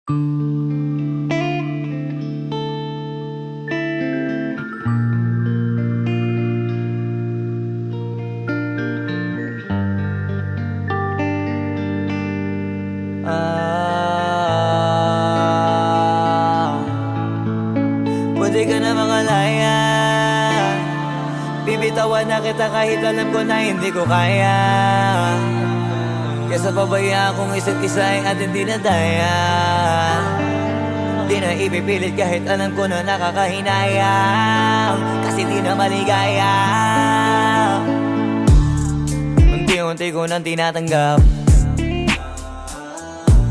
Pwede ka na makalaya. Bibitawan na kita kahit alam ko na hindi ko kaya. Kesa pabayaan kung isa't isa ay ating dinadaya. Di na ipipilit kahit alam ko na nakakahinayang, kasi di na maligaya. Unti-unti ko nang tinatanggap.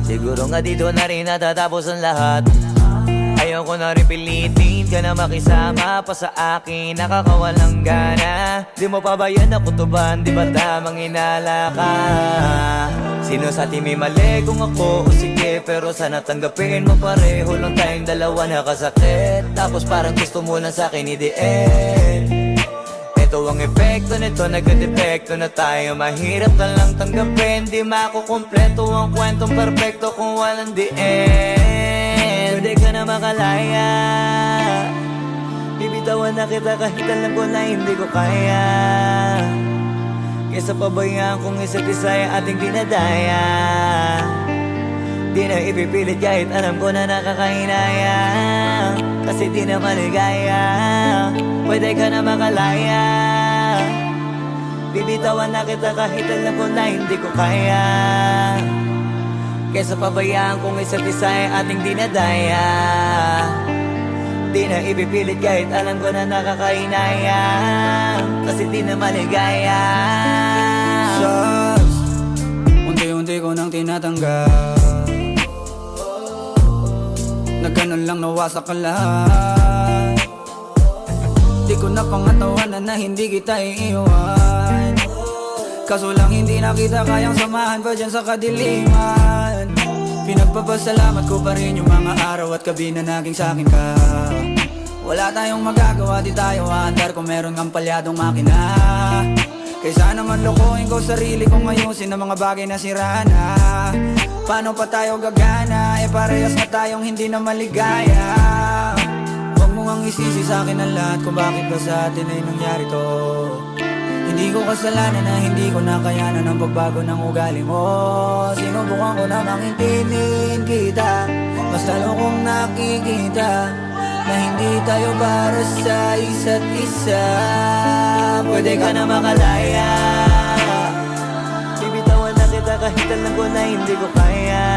Siguro nga dito na rin natatapos ang lahat. Ayaw ko na rin pilitin ka na makisama pa sa akin, nakakawalang gana. Di mo pa ba yan nakutuban, di ba tamang inala ka? Sino sa atin may mali, kung ako o sige, pero sana tanggapin mo pareho lang tayong dalawa nakasakit. Tapos parang gusto mo lang sa akin i-end. Ito ang epekto nito, nagka-depekto na tayo. Mahirap ka lang tanggapin, di makukumpleto ang kwentong perfecto kung walang the end. Pwede ka na makalaya. Bibitawan na kita kahit alam ko na hindi ko kaya. Kesa pabayaan kung isa't isa ay ating dinadaya. Di na ipipilit kahit alam ko na nakakahinaya, kasi di na maligaya. Pwede ka na makalaya. Bibitawan na kita kahit alam ko na hindi ko kaya. Kesa pabayaan kung isa't isa ay ating dinadaya. Di na ipipilit kahit alam ko na nakakahinaya, kasi di na maligaya. Shucks, unti-unti ko nang tinatanggap. Na ganun lang nawasak ka lahat. Di ko na pangatawanan na hindi kita iiwan. Kaso lang hindi na kita kayang samahan pa dyan sa kadiliman. Pinagpapasalamat ko pa rin yung mga araw at gabi na naging sa'kin ka. Wala tayong magagawa, di tayo aandar kung meron kang palyadong makina. Kaysa naman lokohin ko sarili kong ayusin ang mga bagay na sira na. Paano pa tayo gagana, parehas na tayong hindi na maligaya. Huwag mo ngang isisi sa'kin ang lahat kung bakit ba sa atin ay nangyari to. Hindi ko kasalanan na hindi ko nakayanan ang pagbago ng ugali mo. Sinubukan ko namang intindihin kita, mas lalo kong nakikita na hindi tayo para sa isa't isa. Pwede ka na makalaya. Bibitawan na kita kahit alam ko na hindi ko kaya.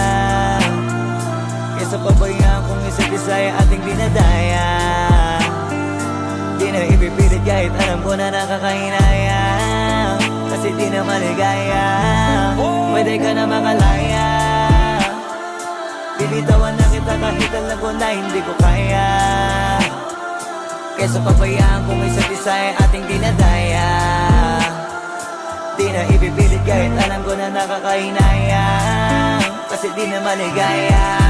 Kesa pabayaan kung isa't isa ay ating dinadaya. Di na ipipilit kahit alam ko na nakakahinaya, kasi di na maligaya. Pwede ka na makalaya. Bibitawan na kita kahit alam ko na hindi ko kaya. Kesa pabayaan kung isa't isa ay ating dinadaya. Di na ipipilit kahit alam ko na nakakahinaya, kasi di na maligaya.